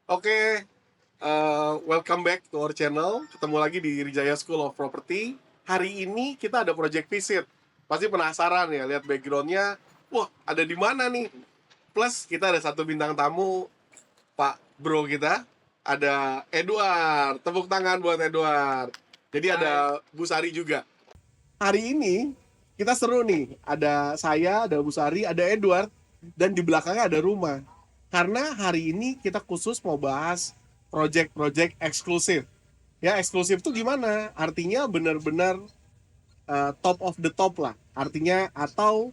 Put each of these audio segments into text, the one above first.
Oke, welcome back to our channel. Ketemu lagi di Rijaya School of Property. Hari ini kita ada project visit. Pasti penasaran ya lihat backgroundnya. Wah, ada di mana nih? Plus kita ada satu bintang tamu, Pak Bro kita. Ada Edward. Tepuk tangan buat Edward. Jadi ada Bu Sari juga. Hari ini kita seru nih. Ada saya, ada Bu Sari, ada Edward, dan di belakangnya ada rumah. Karena hari ini kita khusus mau bahas project-project eksklusif. Ya, eksklusif tuh gimana? Artinya benar-benar top of the top lah. Artinya atau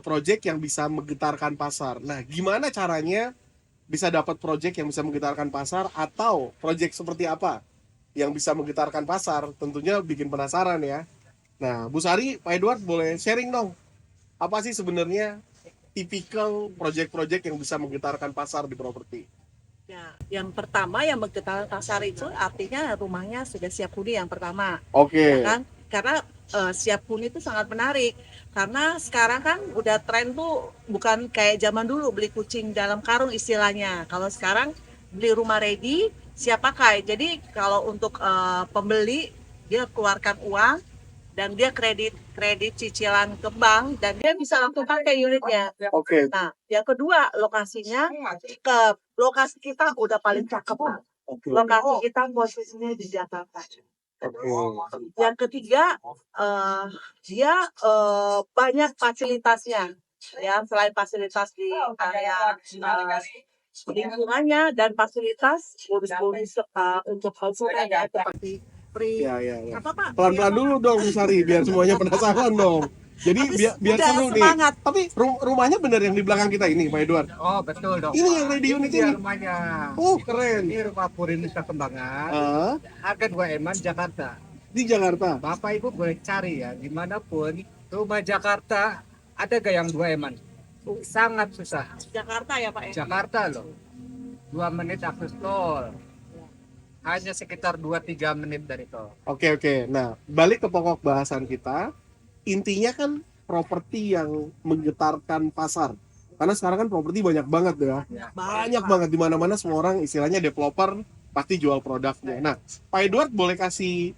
project yang bisa menggetarkan pasar. Nah, gimana caranya bisa dapat project yang bisa menggetarkan pasar atau project seperti apa yang bisa menggetarkan pasar? Tentunya bikin penasaran ya. Nah, Bu Sari, Pak Edward boleh sharing dong. Apa sih sebenarnya tipikal project-project yang bisa menggetarkan pasar di properti? Ya, yang pertama yang menggetarkan pasar itu artinya rumahnya sudah siap huni yang pertama, ya Oke. kan? Karena siap huni itu sangat menarik. Karena sekarang kan udah tren tuh bukan kayak zaman dulu beli kucing dalam karung istilahnya. Kalau sekarang beli rumah ready siap pakai. Jadi kalau untuk pembeli dia keluarkan uang dan dia kredit cicilan ke bank dan dia bisa langsung pakai unitnya. Oke. Nah, yang kedua lokasinya ke lokasi kita udah paling cakep, Pak. Oke. Lokasi kita posisinya di Jakarta. Oke. Yang ketiga, dia banyak fasilitasnya. Ya, selain fasilitas di area lingkungannya dan fasilitas bonus-bonus untuk konsumen ya seperti free. Ya, ya, ya. Apa Pak? Pelan-pelan dulu dong, Bu Sari, biar semuanya penasaran dong. Jadi biar biar udah seru nih. semangat. Tapi rumahnya bener yang di belakang kita ini, Pak Edward. Oh betul dong. Ini Pak. yang ready unit Ini dia ini. rumahnya. Oh, keren. Ini rumah Purinusa Kembangan. Ah, Harga 2 eman Jakarta. di Jakarta. Bapak Ibu boleh cari ya dimanapun rumah Jakarta ada gak yang 2 eman? Sangat susah. Jakarta ya Pak ya. Jakarta loh. 2 menit akses tol. Hanya sekitar 2-3 menit dari tol. Oke, oke. Nah, balik ke pokok bahasan kita. Intinya kan properti yang menggetarkan pasar. Karena sekarang kan properti banyak banget ya. Ya. Banyak banget di mana-mana semua orang istilahnya developer pasti jual produknya. Nah, Pak Edward boleh kasih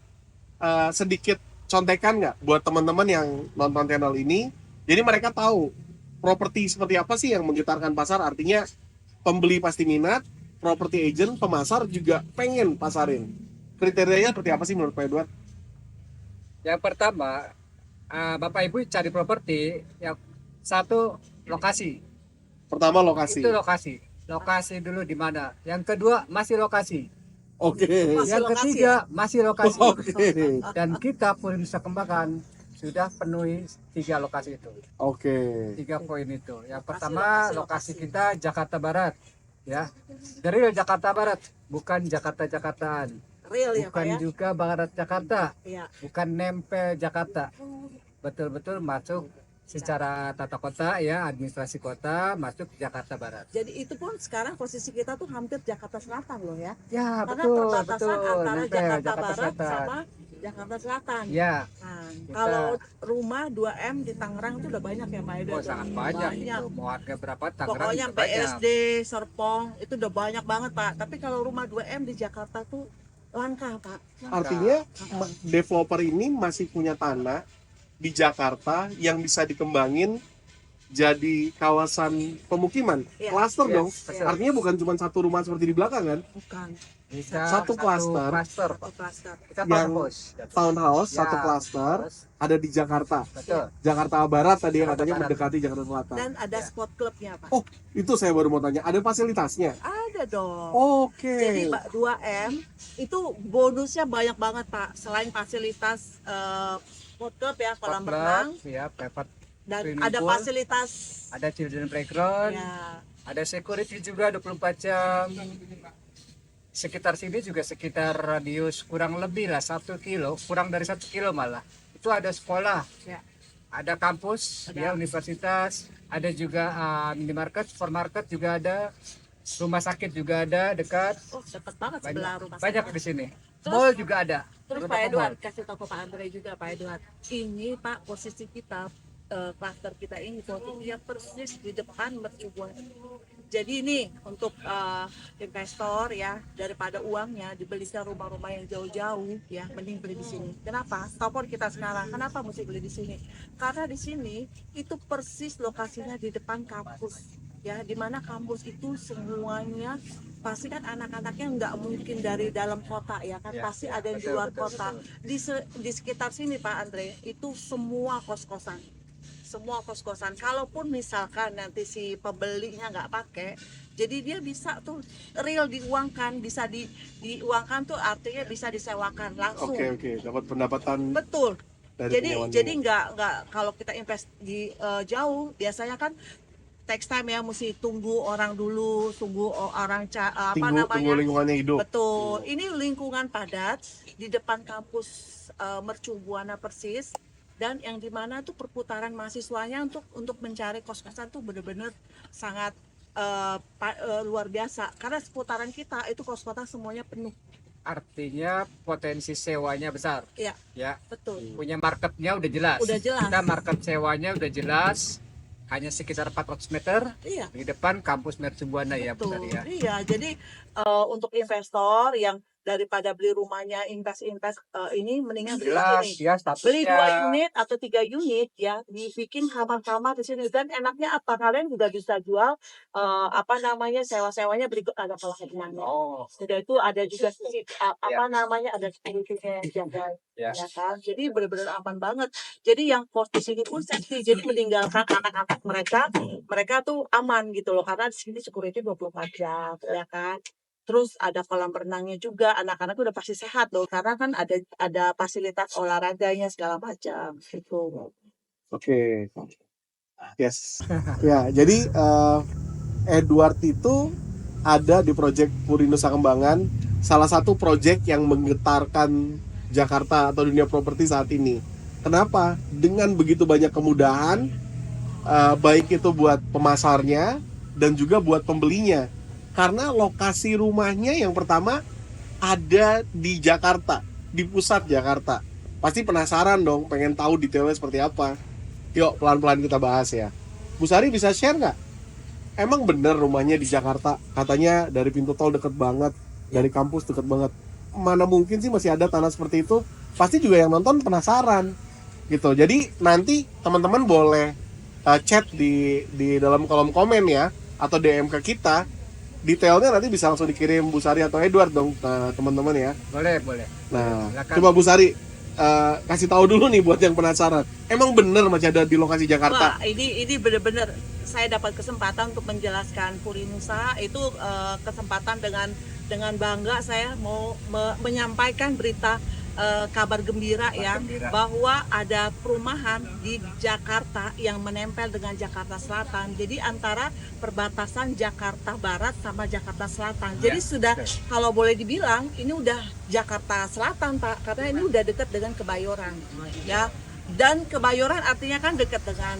sedikit contekan nggak buat teman-teman yang nonton channel ini? Jadi mereka tahu properti seperti apa sih yang menggetarkan pasar. Artinya pembeli pasti minat, property agent, pemasar juga pengen pasarin. Kriterianya seperti apa sih menurut Pak Edward? Yang pertama, Bapak Ibu cari properti yang satu lokasi. Pertama lokasi. Itu lokasi. Lokasi dulu di mana. Yang kedua masih lokasi. Oke. Masih Yang lokasi ketiga masih lokasi. Oke. Dan kita Purinusa Kembangan sudah penuhi 3 lokasi itu. Oke. 3 poin itu. Yang pertama lokasi kita Jakarta Barat, ya. Dari Jakarta Barat, bukan Jakarta-Jakartaan. Real ya Pak Bukan ya. juga Barat Jakarta, Iya. bukan nempel Jakarta. Betul-betul masuk secara tata kota ya, administrasi kota masuk Jakarta Barat. Jadi itu pun sekarang posisi kita tuh hampir Jakarta Selatan loh ya. Ya, Karena betul, perbatasan betul. antara Nempel Jakarta Barat Selatan. sama Jakarta Selatan. Ya, Nah, kita- kalau rumah 2M di Tangerang itu udah banyak ya Pak Eda. oh sangat banyak itu. Mau harga berapa Tangerang Pokoknya juga banyak. BSD, Serpong itu udah banyak banget Pak. Tapi kalau rumah 2M di Jakarta tuh langka Pak. Artinya developer ini masih punya tanah di Jakarta yang bisa dikembangin jadi kawasan pemukiman, Iya. klaster Iya, dong. betul. Artinya bukan cuma satu rumah seperti di belakang kan? Bukan. Bisa Satu klaster. klaster. Oh, cluster. Kita Yang townhouse. Townhouse, Ya, satu klaster ada di Jakarta. betul. Jakarta Barat tadi yang Jakarta katanya Barat. mendekati Jakarta Selatan. Dan ada Ya. sport clubnya Pak. Oh, itu saya baru mau tanya. Ada fasilitasnya? Ada dong. Oke. Jadi Pak 2M itu bonusnya banyak banget Pak. Selain fasilitas sport club ya, kolam Sport club, renang ya, private dan swimming ada pool, fasilitas ada children playground, ya. ada security juga 24 jam. Sekitar sini juga sekitar radius kurang lebih lah 1 kilo, kurang dari 1 kilo malah. Itu ada sekolah, Ya. ada kampus, Ada. ya universitas, ada juga minimarket, supermarket juga ada, rumah sakit juga ada dekat. Oh, dekat banget sebelah rumah Banyak saya. di sini. Terus- Mall juga ada. Terus beberapa Pak Edward mall. kasih tahu ke Pak Andre juga Pak Edward. Ini Pak posisi kita klaster kita ini posisinya persis di depan mercubuan. Jadi ini untuk investor ya, daripada uangnya dibelikan rumah-rumah yang jauh-jauh ya, mending beli di sini. Kenapa? Telepon kita sekarang. Kenapa mesti beli di sini? Karena di sini itu persis lokasinya di depan kampus ya, di mana kampus itu semuanya pasti kan anak-anaknya nggak mungkin dari dalam kota ya kan, Ya, pasti ya, ada yang di betul, luar betul, kota. betul. Di sekitar sini Pak Andre itu semua kos-kosan, semua kos-kosan. Kalaupun misalkan nanti si pembelinya nggak pakai, jadi dia bisa tuh real diuangkan, bisa diuangkan tuh artinya bisa disewakan langsung. Oke, dapat pendapatan Betul. dari Jadi penyewaan. nggak kalau kita invest di jauh, biasanya kan text time ya, mesti tunggu orang dulu, tunggu orang Tunggu lingkungannya hidup. betul. Ini lingkungan padat di depan kampus Mercu Buana persis, dan yang dimana tuh perputaran mahasiswanya untuk mencari kos-kosan tuh bener-bener sangat luar biasa, karena seputaran kita itu kos-kosan semuanya penuh. Artinya potensi sewanya besar. Iya, Ya, betul. punya marketnya udah jelas. Udah jelas. Kita market sewanya udah jelas. Hanya sekitar 400 meter Iya. di depan kampus Mercu Buana ya, Bu Betul. Sari ya. Iya, jadi untuk investor yang daripada beli rumahnya invest ini mendingan beli Jelas ini. ya Beli 2 statusnya. unit atau 3 unit ya, dibikin kamar-kamar di sini, dan enaknya apa, kalian juga bisa jual sewa-sewanya berikut ada pelatihannya. Oh, Sudah itu ada juga ada security-nya yang jaga ya. ya kan. Jadi benar-benar aman banget. Jadi yang kos di sini pun safety. Jadi meninggalkan anak-anak mereka tuh aman gitu loh, karena di sini security 24 jam ya kan. Terus ada kolam renangnya juga, anak-anak udah pasti sehat loh, karena kan ada fasilitas olahraganya segala macam gitu. Oke. Yes. Ya, jadi Edward itu ada di proyek Puri Nusa Kembangan, salah satu proyek yang menggetarkan Jakarta atau dunia properti saat ini. Kenapa? Dengan begitu banyak kemudahan, baik itu buat pemasarnya dan juga buat pembelinya. Karena lokasi rumahnya yang pertama ada di Jakarta, di pusat Jakarta. Pasti penasaran dong, pengen tahu detailnya seperti apa. Yuk pelan-pelan kita bahas ya. Bu Sari bisa share nggak? Emang bener rumahnya di Jakarta? Katanya dari pintu tol deket banget, dari kampus deket banget. Mana mungkin sih masih ada tanah seperti itu? Pasti juga yang nonton penasaran gitu. Jadi nanti teman-teman boleh chat di dalam kolom komen ya, atau DM ke kita. Detailnya nanti bisa langsung dikirim Bu Sari atau Edward dong ke teman-teman ya. Boleh. Nah, Silakan. coba Bu Sari kasih tahu dulu nih buat yang penasaran. Emang bener masih ada di lokasi Jakarta? Wah, ini benar-benar saya dapat kesempatan untuk menjelaskan Puri Nusa itu, kesempatan dengan bangga saya mau menyampaikan berita kabar gembira ya, Gembira. bahwa ada perumahan di Jakarta yang menempel dengan Jakarta Selatan. Jadi antara perbatasan Jakarta Barat sama Jakarta Selatan. Jadi sudah, kalau boleh dibilang ini udah Jakarta Selatan Pak, karena ini udah dekat dengan Kebayoran ya. Dan Kebayoran artinya kan dekat dengan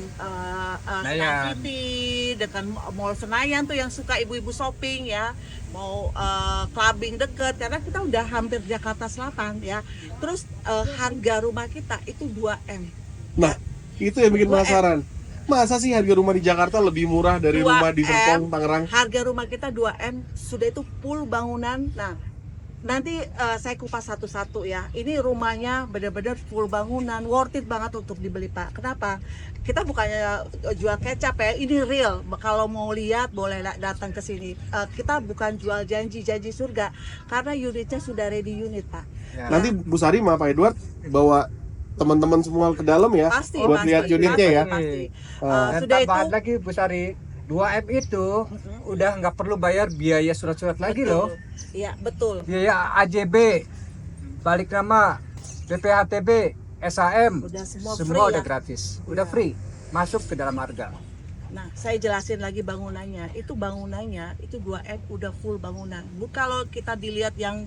Senayan. City, dengan Mall Senayan tuh yang suka ibu-ibu shopping ya, mau clubbing deket, karena kita udah hampir Jakarta Selatan ya. Terus harga rumah kita itu 2M. Nah, itu yang bikin 2M. penasaran. Masa sih harga rumah di Jakarta lebih murah dari 2M. rumah di Serpong, Tangerang? Harga rumah kita 2M, sudah itu full bangunan. Nah, nanti saya kupas satu-satu ya. Ini rumahnya benar-benar full bangunan, worth it banget untuk dibeli Pak. Kenapa? Kita bukannya jual kecap ya, ini real. Kalau mau lihat boleh datang ke sini. Kita bukan jual janji surga, karena unitnya sudah ready unit Pak. Ya. Nanti Bu Sari sama Pak Edward bawa teman-teman semua ke dalam ya, Pasti, buat lihat unitnya ya. Pasti. Dan Sudah tambahan itu lagi Bu Sari, 2M itu udah nggak perlu bayar biaya surat-surat lagi loh. Iya, betul. Biaya AJB, balik nama, BPHTB, SAM, Udah semua semua free udah ya? gratis, udah Iya. free, masuk ke dalam harga. Nah, saya jelasin lagi bangunannya. Itu bangunannya itu 2M udah full bangunan. Kalau kita dilihat yang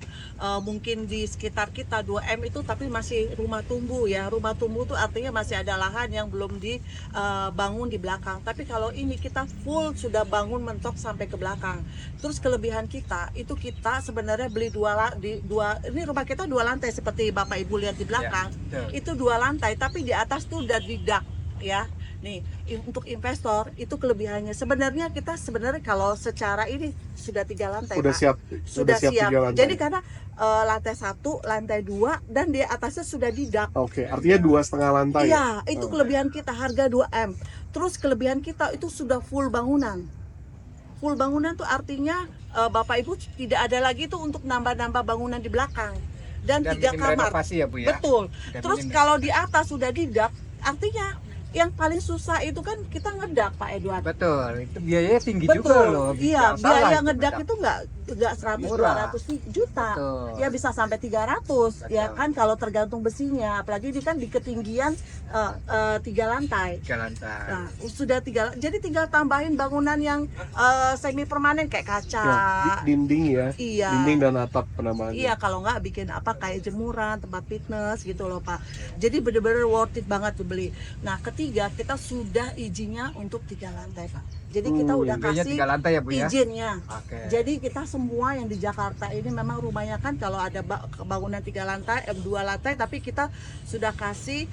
mungkin di sekitar kita 2M itu tapi masih rumah tumbuh ya. Rumah tumbuh itu artinya masih ada lahan yang belum dibangun di belakang. Tapi kalau ini kita full sudah bangun mentok sampai ke belakang. Terus kelebihan kita itu kita sebenarnya beli ini rumah kita 2 lantai seperti Bapak Ibu lihat di belakang. Ya, betul. Itu 2 lantai tapi di atas tuh udah di dak ya. Nih, untuk investor itu kelebihannya. Sebenarnya kita kalau secara ini sudah 3 lantai, Udah Pak. siap, Sudah siap. 3 lantai. Jadi karena lantai 1, lantai 2, dan di atasnya sudah didak. Oke, artinya 2,5 lantai. Iya, itu Oh. kelebihan kita, harga 2M. Terus kelebihan kita itu sudah full bangunan. Full bangunan tuh artinya Bapak Ibu tidak ada lagi tuh untuk nambah-nambah bangunan di belakang. Dan 3 minim kamar. renovasi ya Bu ya. Betul. Sudah Terus minim. kalau di atas sudah didak, artinya yang paling susah itu kan kita ngedak, Pak Edward. Betul, itu biayanya tinggi juga Betul. loh. Iya, Jangan salah biaya itu ngedak ngedak. itu nggak 100 Murah. 200 juta. Betul. Ya bisa sampai 300 ya Betul. kan kalau tergantung besinya. Apalagi ini kan di ketinggian 3 lantai. 3 lantai. Nah, sudah 3, jadi tinggal tambahin bangunan yang semi permanen kayak kaca. Ya, dinding ya. Iya. Dinding dan atap penambahannya. Iya, kalau nggak bikin apa kayak jemuran, tempat fitness gitu loh Pak. Jadi bener-bener worth it banget dibeli. Nah, ketiga kita sudah izinnya untuk 3 lantai Pak. Jadi kita udah Biayanya kasih 3 lantai ya Bu ya. izinnya. Oke. Jadi kita semua yang di Jakarta ini memang rumahnya kan kalau ada bangunan 3 lantai, 2 lantai, tapi kita sudah kasih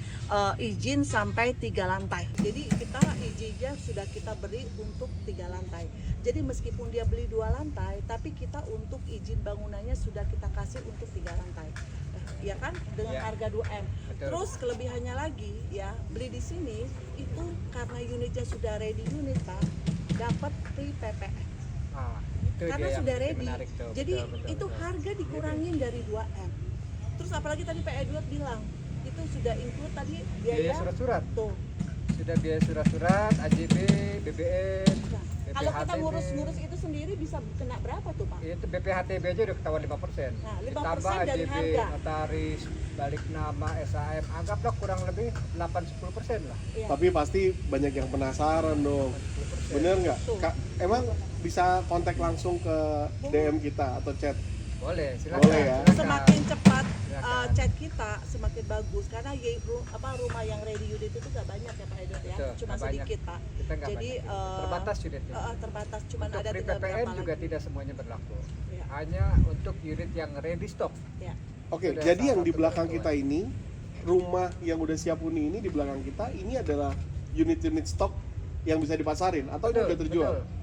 izin sampai 3 lantai. Jadi kita izinnya sudah kita beri untuk 3 lantai. Jadi meskipun dia beli 2 lantai, tapi kita untuk izin bangunannya sudah kita kasih untuk 3 lantai. Ya kan dengan Ya. harga 2M. Betul. Terus kelebihannya lagi ya, beli di sini itu karena unitnya sudah ready unit Pak, dapat free PPN. Ah, itu Karena dia yang sudah ready. menarik tuh. Jadi Betul, itu betul. harga dikurangin dari 2M. Terus apalagi tadi Pak Edward bilang, itu sudah include tadi Biaya biaya surat-surat. tuh. Sudah biaya surat-surat, AJB, BBN, Nah, kalau kita BPHTB. ngurus-ngurus itu sendiri bisa kena berapa tuh Pak? Itu BPHTB aja udah ketahuan 5%. Nah, 5% Ditambah dari AJB, harga. notaris, balik nama, SAM, anggaplah kurang lebih 8-10% lah. Iya. Tapi pasti banyak yang penasaran dong. 10%. Bener nggak? Tuh. Kak, emang bisa kontak langsung ke DM kita atau chat? Boleh, silakan. Boleh ya. silakan. Semakin cepat Silakan. chat kita semakin bagus karena rumah yang ready unit itu nggak banyak ya Pak Edward ya, Betul, cuma nggak banyak. sedikit Pak. Kita nggak Jadi, banyak. Terbatas unitnya. Terbatas, cuma Untuk ada free tinggal PPN berapa juga lagi. tidak semuanya berlaku. Iya. Hanya untuk unit yang ready stock. Ya. Oke, Sudah jadi salah yang di satu belakang ketentuan. kita ini, rumah yang udah siap huni ini di belakang kita, ini adalah unit-unit stok yang bisa dipasarin atau ini udah terjual? betul.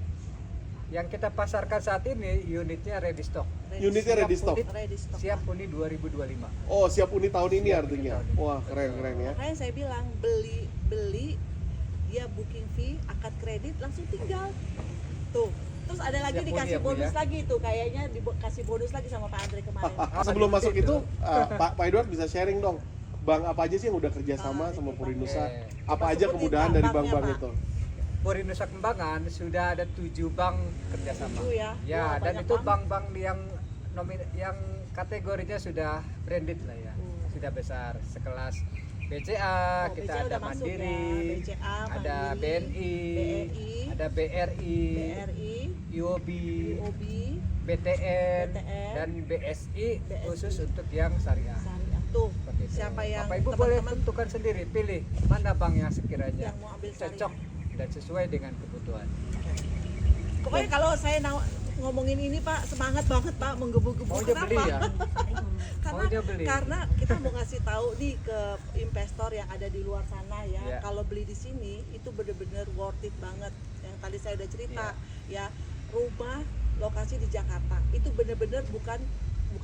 Yang kita pasarkan saat ini unitnya ready stock. Unitnya ready stock. Ready stock. Siap huni 2025. Oh, siap huni tahun ini Siap artinya. huni tahun ini. Wah, keren ya. Makanya saya bilang beli dia booking fee, akad kredit langsung tinggal. Tuh. Terus ada lagi Siap huni dikasih ya, Bu, bonus ya? lagi tuh kayaknya dikasih bonus lagi sama Pak Andre kemarin. Sebelum masuk itu. itu, Pak Edward bisa sharing dong. Bank apa aja sih yang udah kerjasama sama Purinusa? Oke. Apa aja Sebutin, kemudahan Pak, dari banknya, bank-bank Pak. itu? Purinusa Kembangan sudah ada 7 bank kerjasama. 7 ya? Ya, Wah, dan banyak itu bank. bank-bank yang kategorinya sudah branded lah ya, sudah besar sekelas BCA, Oh, kita BCA ada udah masuk Mandiri, ya, BCA, ada Mandiri, BNI, BNI, ada BRI, BRI, UOB, UOB, BTN, BTN, dan BSI BSI. khusus untuk yang syariah. Syariah. Tuh, Seperti itu. siapa yang Bapak Ibu boleh teman-teman tentukan sendiri, pilih mana bank yang sekiranya yang mau ambil cocok syariah. dan sesuai dengan kebutuhan. Pokoknya kalau saya ngomongin ini Pak, semangat banget Pak, menggebu-gebu. Maunya Kenapa? beli ya? karena Maunya beli. karena kita mau ngasih tahu nih ke investor yang ada di luar sana ya, Ya. kalau beli di sini itu bener-bener worth it banget. Yang tadi saya udah cerita ya, rumah lokasi di Jakarta itu bener-bener bukan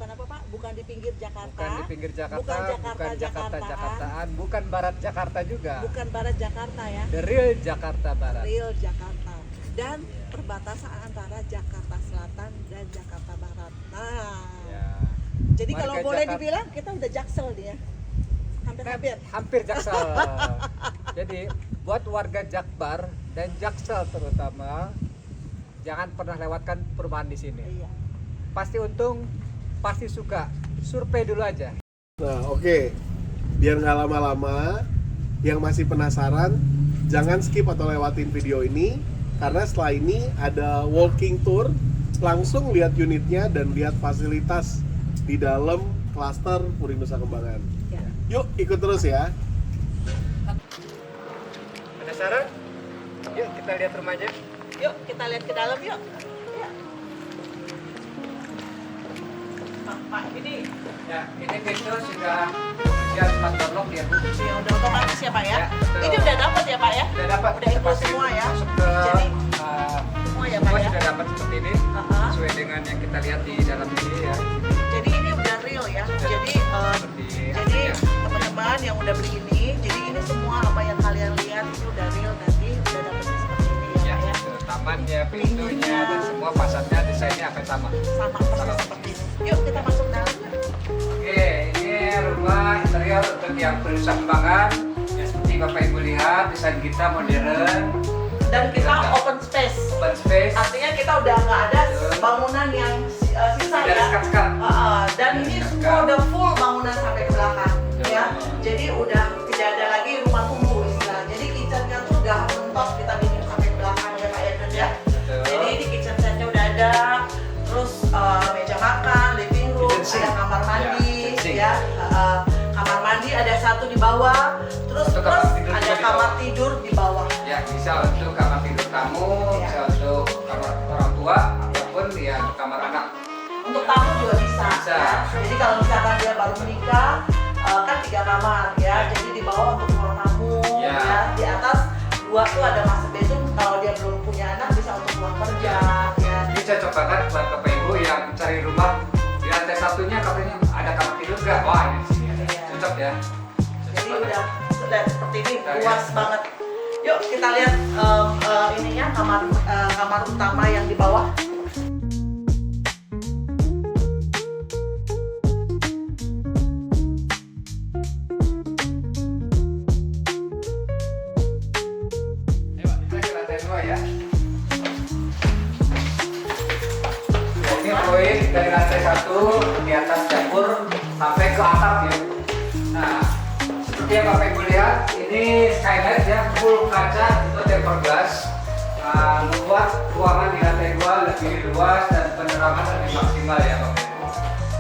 apa Pak, bukan di pinggir Jakarta, Bukan di pinggir Jakarta, bukan bukan Jakarta-Jakartaan. Jakarta-Jakartaan, bukan barat Jakarta juga. bukan barat Jakarta ya, The real Jakarta Barat. real Jakarta, dan perbatasan antara Jakarta Selatan dan Jakarta Barat. Nah, Ya. jadi Warga kalau boleh Jakarta- dibilang kita udah jaksel nih ya, hampir-hampir. Hampir Jaksel. Jadi buat warga Jakbar dan Jaksel terutama, jangan pernah lewatkan perumahan di sini. Iya. Pasti untung, pasti suka. Survei dulu aja. Nah, oke. Biar nggak lama-lama, yang masih penasaran, jangan skip atau lewatin video ini, karena setelah ini ada walking tour, langsung lihat unitnya dan lihat fasilitas di dalam klaster Purinusa Kembangan. Ya. Yuk, ikut terus ya. Penasaran? Yuk kita lihat rumahnya. Yuk kita lihat ke dalam yuk. Ya. Pak, ini Ya, ini pintu sudah siap smart door lock ya Bu. ya udah otomatis ya Pak ya. Ya, betul. Ini udah dapat ya Pak ya. Sudah dapat. Udah include semua ya. Masuk ke Jadi uh, semua ya Pak semua ya. sudah dapat seperti ini. Aha. Sesuai dengan yang kita lihat di dalam ini ya. Jadi ini udah real ya. Sudah Jadi seperti jadi aslinya. teman-teman yang udah beli ini, jadi ini semua apa yang kalian lihat itu udah real, nanti udah dapetnya seperti ini ya Ya, Pak ya. betul. Tamannya, pintunya, dan semua fasadnya desainnya akan sama. Sama persis seperti ini. Yuk kita masuk dalam yuk. Oke, ini rumah interior untuk yang perusahaan kembangan. Ya, seperti Bapak Ibu lihat, desain kita modern, Dan kita Betul. open space. open space, Artinya kita udah nggak ada Betul. bangunan yang sisa tidak ya. sekat-sekat. Dan ini semua udah full bangunan sampai ke belakang ya. Jadi udah tidak ada lagi rumah tunggu istilah. Jadi kitchennya tuh udah mentok kita bikin sampai ke belakang ya Pak Edwin ya. Betul. Jadi di kitchen setnya udah ada, terus meja makan, living room, Kitchen sink. ada kamar mandi Ya, kitchen sink. ya. Kamar mandi ada satu di bawah, terus Satu kamar tidur ada juga di kamar bawah. tidur di bawah. Ya, bisa untuk kamar tidur tamu, Ya. bisa untuk kamar orang tua, ataupun ya untuk kamar anak. Untuk tamu juga bisa. Bisa. Ya. Jadi kalau misalkan dia baru menikah, kan 3 kamar ya. Jadi di bawah untuk ruang tamu, Ya. ya. Di atas 2 tuh ada master bedroom. Kalau dia belum punya anak bisa untuk ruang kerja, ya. Ini cocok banget buat Bapak Ibu yang cari rumah di lantai satunya katanya ada kamar tidur nggak? Wah, ini di sini ada. Iya. Cocok ya. Cocok Jadi banget. udah seperti ini, Kita luas lihat. banget. Yuk kita lihat ininya kamar utama yang di bawah. Ayo, kita ke lantai 2 ya. Ini poin dari lantai 1 di atas dapur sampai ke atap ya. Nah, seperti yang Bapak Ibu lihat, ini skylight ya, full kaca itu tempered glass. Membuat ruangan di lantai 2 lebih luas dan penerangan lebih maksimal ya Bapak Ibu.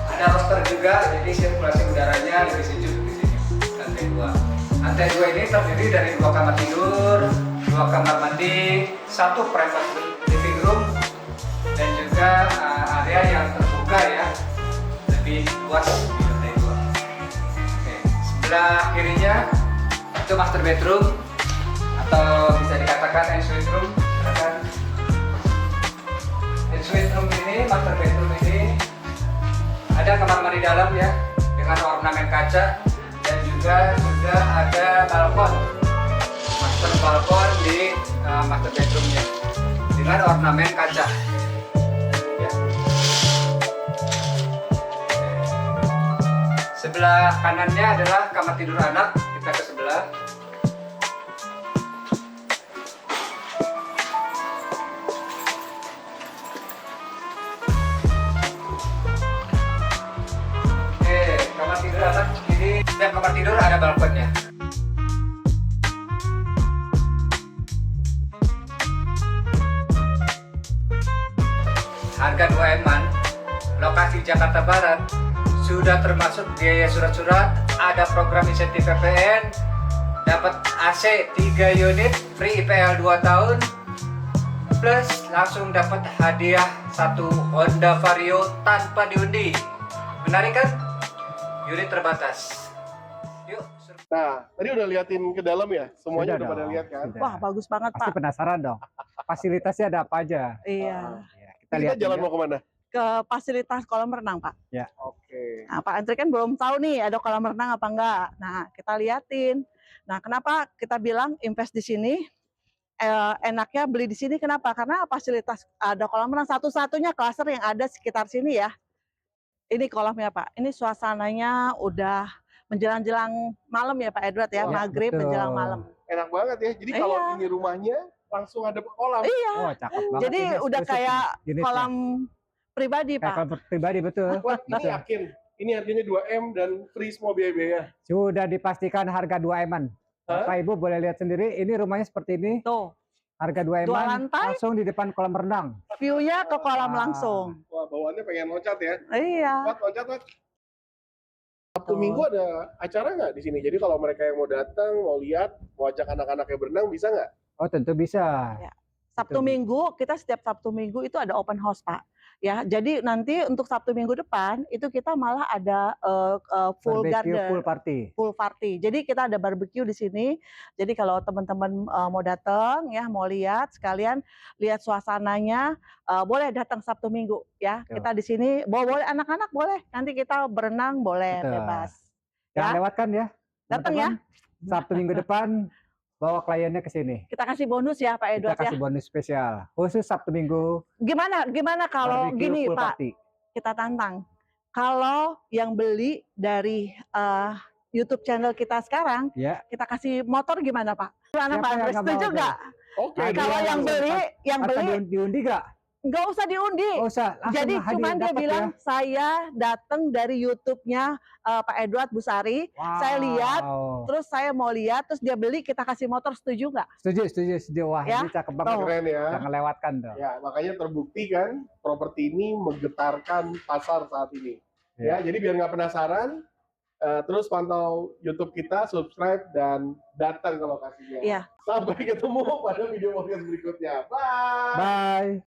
Ada roster juga, jadi sirkulasi udaranya lebih sejuk di sini. Lantai 2. Lantai 2 ini terdiri dari 2 kamar tidur, 2 kamar mandi, 1 private living room, dan juga area yang terbuka ya, lebih luas di lantai 2. Oke, sebelah kirinya itu master bedroom atau bisa dikatakan ensuite room. Silakan. Ensuite room ini, master bedroom ini ada kamar mandi dalam ya dengan ornamen kaca, dan juga sudah ada balkon, master balkon di master bedroomnya dengan ornamen kaca. Ya. Sebelah kanannya adalah kamar tidur anak, kita ke sebelah. Oke, kamar tidur anak ini, setiap kamar tidur ada balkonnya. Harga 2 eman, lokasi Jakarta Barat, sudah termasuk biaya surat-surat, ada program insentif PPN, dapat AC 3 unit, free IPL 2 tahun, plus langsung dapat hadiah 1 Honda Vario tanpa diundi. Menarik kan? Unit terbatas. Yuk, Nah, tadi udah liatin ke dalam ya? Semuanya udah Sudah pada dong, lihat kan? sudah. Wah bagus banget Pasti Pak. penasaran dong. Fasilitasnya ada apa aja? Iya. Ya, Kita lihat jalan yuk. mau kemana? Ke fasilitas kolam renang Pak. Oke. Nah, Pak Andri kan belum tahu nih ada kolam renang apa enggak. Nah, kita liatin. Nah, kenapa kita bilang invest di sini? Enaknya beli di sini kenapa? Karena fasilitas ada kolam renang satu-satunya klaster yang ada sekitar sini ya. Ini kolamnya Pak. Ini suasananya udah menjelang-jelang malam ya Pak Edward ya, Wah, maghrib betul. menjelang malam. Enak banget ya. Jadi kalau Iya. ini rumahnya langsung ada kolam. Iya. Oh, cakep banget. Jadi ini udah eksklusif kayak unitnya. kolam pribadi Kayak Pak. kolam pribadi betul. Wah, ini Betul. yakin. Ini harganya 2M dan free semua biaya-biaya. Sudah dipastikan harga 2 eman. Hah? Bapak Ibu boleh lihat sendiri, ini rumahnya seperti ini. Tuh, Harga 2 Dua eman lantai. langsung di depan kolam renang. view-nya ke kolam Ah. langsung. Wah, bawaannya pengen loncat ya. Iya. Loncat, Wat. Sabtu Minggu ada acara nggak di sini? Jadi kalau mereka yang mau datang, mau lihat, mau ajak anak-anaknya berenang, bisa nggak? Oh, tentu bisa. Sabtu Betul. Minggu, kita setiap Sabtu Minggu itu ada open house, Pak. Ya, jadi nanti untuk Sabtu Minggu depan itu kita malah ada full Barbecue garden, full party. full party. Jadi kita ada barbecue di sini. Jadi kalau teman-teman mau datang ya, mau lihat sekalian lihat suasananya, boleh datang Sabtu Minggu ya. Betul. Kita di sini boleh anak-anak boleh. Nanti kita berenang boleh Betul. bebas. Jangan Ya. lewatkan ya. Datang ya. teman-teman. Sabtu minggu depan bawa kliennya ke sini. Kita kasih bonus ya Pak Kita Edward ya. kasih bonus spesial khusus Sabtu Minggu. Gimana kalau Barbecue gini full Pak, party. kita tantang. Kalau yang beli dari YouTube channel kita sekarang, Ya. kita kasih motor gimana Pak? Gimana Siapa Pak yang Andre? nggak Setuju mau nggak? Oke, Hadiah Kalau yang langsung. beli Diundi gak? nggak usah diundi. Oh, usah. Langsung Jadi hadiah cuman dia dapat bilang ya. saya datang dari YouTube-nya Pak Edward Busari. Wow. Saya lihat, terus saya mau lihat, terus dia beli, kita kasih motor, setuju nggak? Setuju. Wah, Ya. ini cakep banget. Tuh. keren ya. Jangan lewatkan dong. Ya, makanya terbukti kan properti ini menggetarkan pasar saat ini. Ya, Ya. jadi biar nggak penasaran, terus pantau YouTube kita, subscribe dan datang ke lokasinya. Iya. Sampai ketemu pada video podcast berikutnya. Bye. Bye.